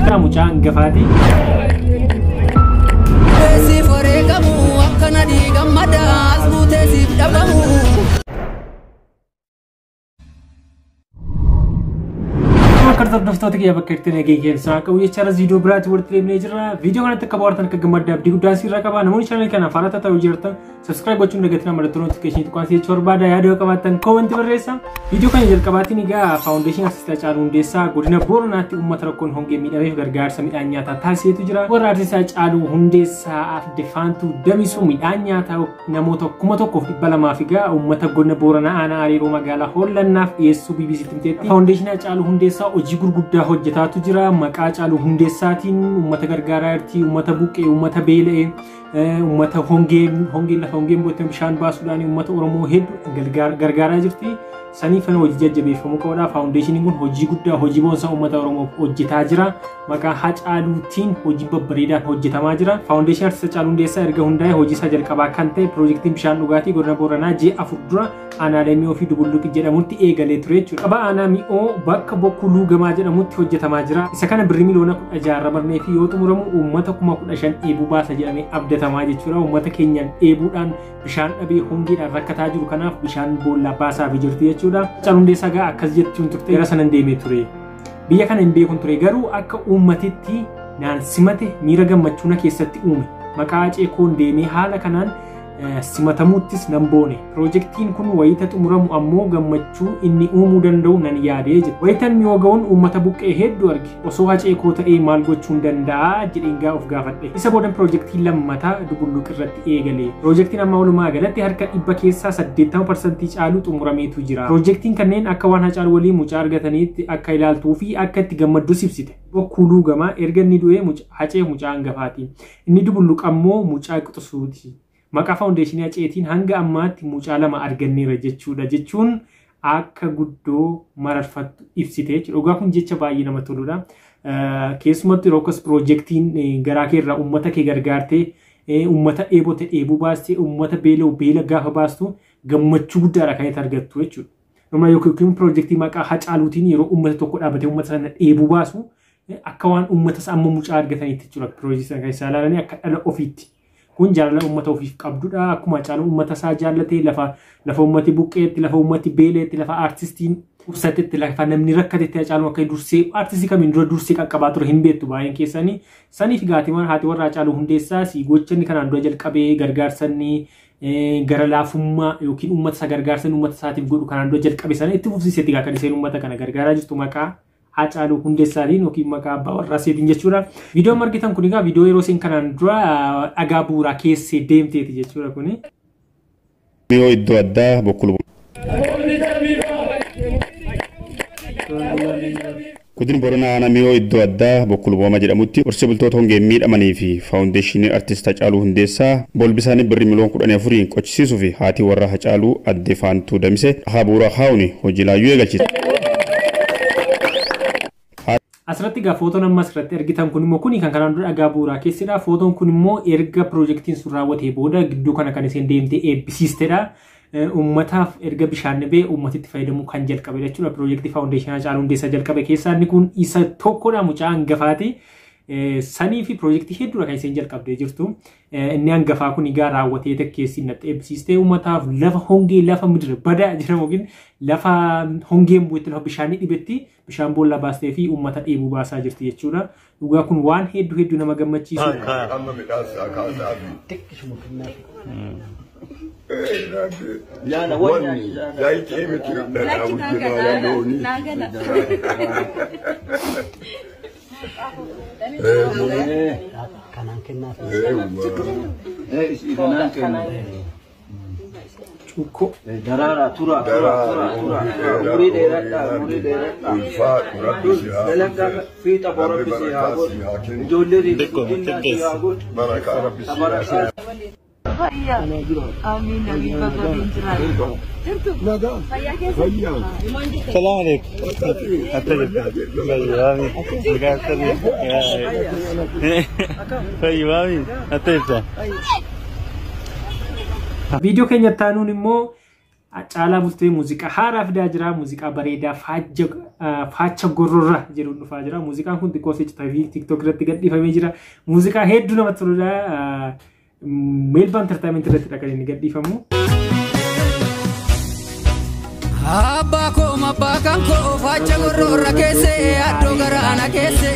Kara mucaa hangafaati. Karta daftoota kiyya bakka itti nageen keessaa qabu jechaadha. Viidiyoo biraatti walitti deemnee jirra. Viidiyoo kanatti akka bohaartan akka gammadda abdii guddaan sirraa qaba. Namoonni channel kana faana ta'uu jirtan subscribe gochuun dagatina mallattoo notification tuqaan si jechuu barbaada. Yaada qabaattan koomenti barreessa. Viidiyoo kana jalqabaatiin egaa foundation artist Haacaaluu Hundeessaa godina Booranaatti uummata rakkoon hongee miidhameef gargaarsa midhaan nyaataa taasisetu jira. Warra artist Haacaaluu Hundeessaa Afdefaantuu Damisuu midhaan nyaataa namoota 1200 egaa uummata godina Booranaa aanaa Hariiroo magaalaa Hollannaaf dhiyeessuu BBC Timteetti. Foundation Haacaaluu Hundeessaa hojii gurguddaa hojjetaatu jira. Maqaa Haacaaluu Hundeessaatiin uummata gargaaraa jirti. Uummata buqqee, uummata beela'ee, uummata hongee lafa hongeen boottee bishaan baasuudhaan uummata Oromoo hedduu gargaaraa jirti. Saniif hojii jajjabeeffamuu qabudha. Foundation kun hojii guddaa hojii boonsaa uummata Oromoo hojjetaa jira. Maqaa Haacaaluutiin hojii babbareedaan hojjetamaa jira. Foundation artist Haacaaluu Hundeessaa erga hundaa'e hojii isaa jalqabaa kan ta'e piroojeektiin bishaan dhugaatii godina Booranaa ji'a 4 dura aanaalee mi'oo fi dubulluqi jedhamutti eegalee ture jechuudha. Qaba aanaa mi'oo bakka bokkuu luugamaa jedhamutti hojjetamaa jira. Isa kana birrii miliyoona 16 rabarnee fi yoo xumuramu uummata 15,000 eebuu baasa jedhamee abdatamaa jechuudha. Uummata keenyaan eebuudhaan bishaan dhabee hongeedhaan rakkataa jiru kanaaf bishaan boollaa baasaa fi jirti jechuudha. Haacaaluu Hundeessaa gaa akkas jechuun turte gara sanan deemee ture. Biyya kana hin beekun ture garuu akka uummatitti naan simate miira gammachuu na keessatti uume. Maqaa ceekoon deemee haala kanaan simatamuuttis nan boone. Piroojeektiin kun wayita xumuramu ammoo gammachuu inni uumuu danda'u nan yaadee jira. Wayitan mi'oo ga'uun uummata buqqee hedduu arge. Osoo Haceekoo ta'ee maal gochuun danda'a jedheen gaa of gaafadhe. Isa boodan piroojeektiin lammataa dubulluq irratti eegale. Piroojeektiin amma walumaa galatti harka 100 keessaa 80% caalu xumurameetu jira. Piroojeektiin kanneen akka waan Haacaaluu waliin mucaa argataniitti akka ilaaltuu fi akka itti gammaddus ibsite. Bokkuu luugamaa erga inni du'ee Hacee mucaa hangafaati. Inni dubulluq ammoo mucaa quxisuuti. Maqaa foundation Haceetiin hanga ammaatti mucaa lama arganneera jechuudha. Jechuun akka guddoo mararfattu ibsite jechuudha. Dhugaa kun jecha baay'ee namatti toludha. Keessumatti rokas piroojeektiin garaa kee irraa uummata kee gargaartee uummata dheebote dheebuu baastee uummata beela'u beela gaafa baastu gammachuu guddaadha kan itti argattu jechuudha. Nama yookiin piroojeektii maqaa Haacaaluutiin yeroo uummata tokko dhaabatee uummata sana dheebuu baasu akka waan uummata amma mucaa argataniitti jechuudha. Piroojeektii kana isaa ilaalanii akka dhala ofiitti. Kun jaalala uummata ofiif qabdudha. Akkuma Haacaaluu uummata isaa jaallatee lafa uummati buqqeetti, lafa uummati beeleetti, lafa artistiin ubsatetti, lafa namni rakkatetti Haacaaluu akka dursee artistii kamiin dura dursee qaqqabaa ture hin beektu baay'een keessanii. Saniif gaatiiwwan haati warra Haacaaluu Hundeessaa gochanni kanaan dura jalqabee gargaarsanni gara laafummaa yookiin uummata isaa gargaarsan uummata isaatiif godhu kanaan dura jalqabe sana itti fufsiisetti kan isheen uummata kana gargaaraa jirtu maqaa Haacaaluu Hundeessaatiin yookiin maqaa abbaa warraa seetiin jechuudha. Viidiyoon argitan kun egaa viidiyoo yeroo isin kanaan dura dhagaa bu'uuraa keessee deemteeti jechuudha kuni. Mi'oo iddoo addaa bokkuu Godina Booranaa aanaa mi'oo iddoo addaa bokkuu lubooma jedhamutti horsee bultoota hongeen miidhamanii fi faawundeeshinii artist Haacaaluu Hundeessaa bolbisaanii birrii miliyoona 14 qochisiisuu fi haati warra Haacaaluu Afdefaantuu Damisee bu'uura kaa'uun hojii laayyuu eegalchite. Asirratti egaa footoon amma asirratti argitan kun immoo kuni kan kanaan dura dhagaa bu'uuraa keessadha. Footoon kun immoo erga piroojeektiin sun raawwatee booda gidduu kana kan isheen deemtee eebbisiistedha. Uummataaf erga bishaan dhibee uummatitti fayyadamuu kan jalqabe jechuudha. Piroojeektii faawundeeshinii Haacaaluu Hundeessaa jalqabe keessaa inni kun isa tokkodha mucaa hangafaati. Sanii fi piroojeektii hedduudha kan isheen jalqabdee jirtu. Inni hangafaa kun egaa raawwatee takkeessi natti eebbisiistee uummataaf lafa hongee lafa midira badaa jedhamu yookiin lafa hongeen bu'etti lafa bishaanii dhibetti bishaan boolla baastee fi uummata dheebuu baasaa jirti jechuudha. Dhugaa kun waan hedduu nama gammachiisu. Cukup. Darah tura. Muri daerah. Dalam fita orang bisi aku. Jodoh di aku. Iya. Amin. Video keenya taanuun immoo Caalaa Bultumee muuziqaa haaraa fidaa jira. Muuziqaa bareedaa Faacha Gororra jedhu dhufaa jira. Muuziqaan kun xiqqoo sichita fi TikTok irratti gadhiifamee jira. Muuziqaa hedduu namatti toludha. Melba Entertainment irratti kan inni gadhiifamu. Abba ko mabba kan ko Faacha Gororra keesse addo garaana keesse.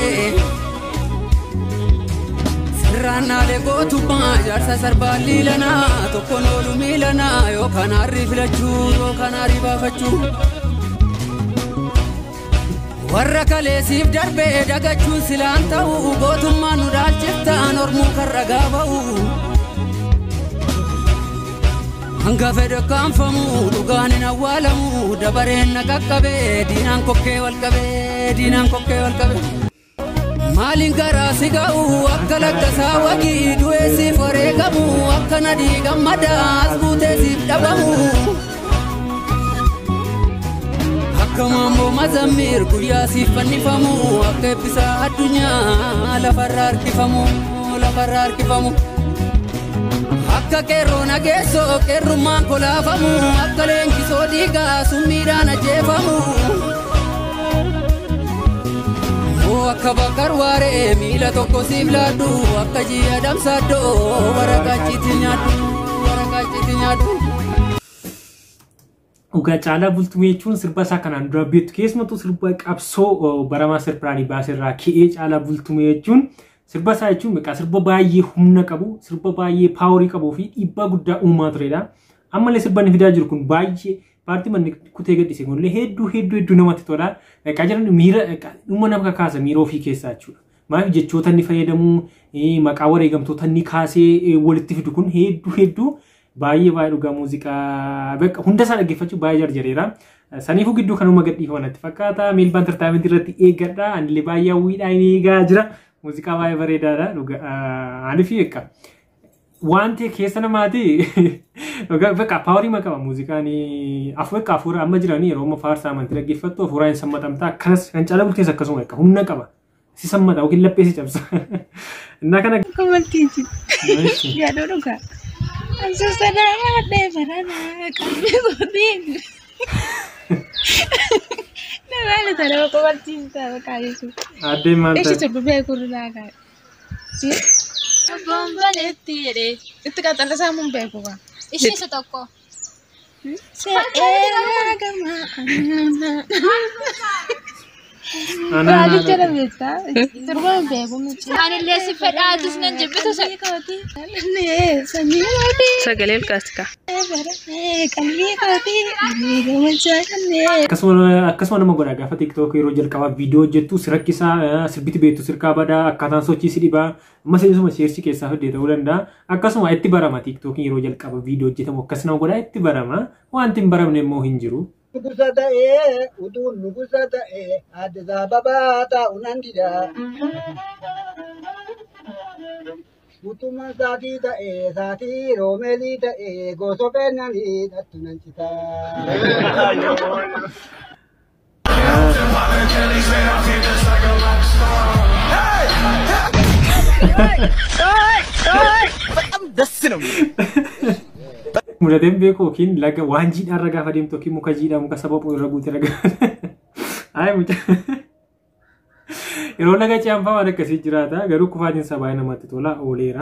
Rana le gootuma jaarsa sarbaali lana tokko noolu miilana yookaan harri filachuu yookaan harri baafachuu warra kaleessiif darbee dagachuun silaan ta'u gootummaan nu dhaalchiftaan ormuu kan ragaa ba'u hanga fedhe kaanfamu dhugaan hin awwaalamu dabareen na qaqqabee diinaan kokkee wal qabee Malin gara sigau akka lakkasaa wagii du'eessi foreegamu akka nadii gammada asbuutee siif dhabamu akka maammoo mazammir guyyaa siif fannifamu akka eebbisaa addunyaa lafarra harkifamu akka qeerroo nageessoo qeerrummaan kolaafamu akka leenjisoo dhiigaa summiidhaan ajjeefamu akka bakar waare miila tokko siif laaddu akka ji'a damsaaddo waraqaachiitti nyaaddu. Uga Caalaa Bultumee jechuun sirba isaa kanaan dura beektu keessumattuu sirba qabsoo baramaa sirbraanii baaserraa ka'ee Caalaa Bultumee jechuun sirba isaa jechuun sirba baay'ee humna qabu sirba baay'ee paaworii qabuu fi dhiibbaa guddaa uumaa turedha. Ammallee sirba inni fidaa jiru kun baay'ee Parti man kutee gadhiise kun hedduu namatti tola. Qajaran miira dhuma nama kakaasa miira ofii keessaa jechuudha. Maaf jechoota inni fayyadamu maqaa wareegamtoota inni kaasee walitti fidu kun hedduu baay'ee dhugaa muuziqaa hunda isaa dhaggeeffachuu baay'ee jarjareera. Saniifuu gidduu kanuma gadhiifaman natti fakkaata. Melba Entertainment irratti eeggadha. Anillee baay'ee hawwiidhaan eegaa jira. Muuziqaa baay'ee bareedaadha. Ani fi eekka. Wanti keessa namaati bakka paaworii makama muuziqaanii afuura amma jiranii yeroo amma faarsaa amantii dhaggeeffattu afuuraan sammatamtaa akkanas kan Caalaa Bultees akkasuma humna qaba si sammata yookiin laphee si cabsa innaa kana komaltiiti yaadoo dhugaa ansuusanaa yaadee baranaa qalbii gootiin namaani tanaa komaltiiti ta'a kaayessu addee maal ta'e eeshi turbe beekurraa kaa Bombanetti jedhe itti qaxxalasaa mun beeku kaa ishee isa tokko se'eera gama Raalii jala beektaa sirbaan beeku miti anillee si fedhaatus nan jibbitu sanyii mootii sagalee ilkaasika qalbii kootii akkasuma nama godha gaafa TikTok yeroo jalqabaa viidiyoo hojjettu si rakkisaa sirbiti beektu sirkaa badaa akkaataan sochii si dhibaa amma seensuma sheersii keessaa fidee ta'uu danda'a akkasuma itti barama TikTok yeroo jalqaba viidiyoo hojjetamu akkas nama godha itti barama wanti hin baramne immoo hin jiru. Nugusa ta'ee utuun nugusa ta'ee Addis Ababaa taa'u nan dida. Utuma saatii ta'ee saatii roomeelii ta'ee gosa beennanii dhattu nan citaa. Mudateen beeku yookiin laga waan jiidhaan ragaa fadeemtu yookiin muka jiidhaa muka sababuu irra guute ragaa. Ayi mucaa. Yeroo laga caanfaa waan akkasii jiraata garuu kufaatiin sabaa namatti tola ooleera.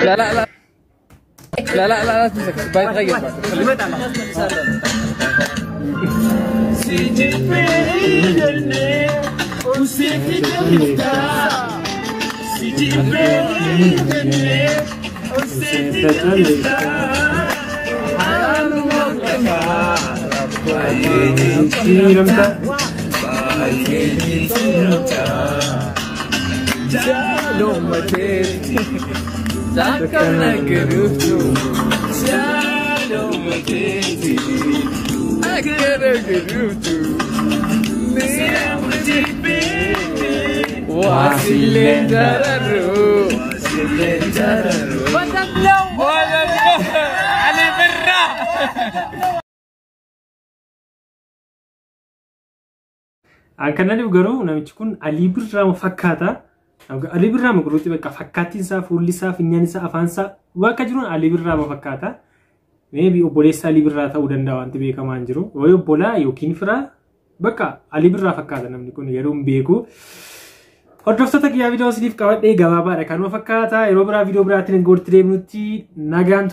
لا Akan garuu namichi kun Alii Birraa fakkaata. Alii Birraa guruutti bakka fakkaattiin isaa, fuulli isaa, finyaan isaa, afaan isaa bakka jiruun Alii Birraa fakkaata. maybe obboleessa Ali Birraa ta'uu danda'a wanti beekamaan jiru way obbolaa yookiin fira bakka Ali Birraa fakkaata namni kun yeroo beeku hordoftoota kiyyaa viidiyoo isiniif qabadhee gabaabaadha kanuma fakkaata yeroo biraa viidiyoo biraatiin gorti deemnutti nagaan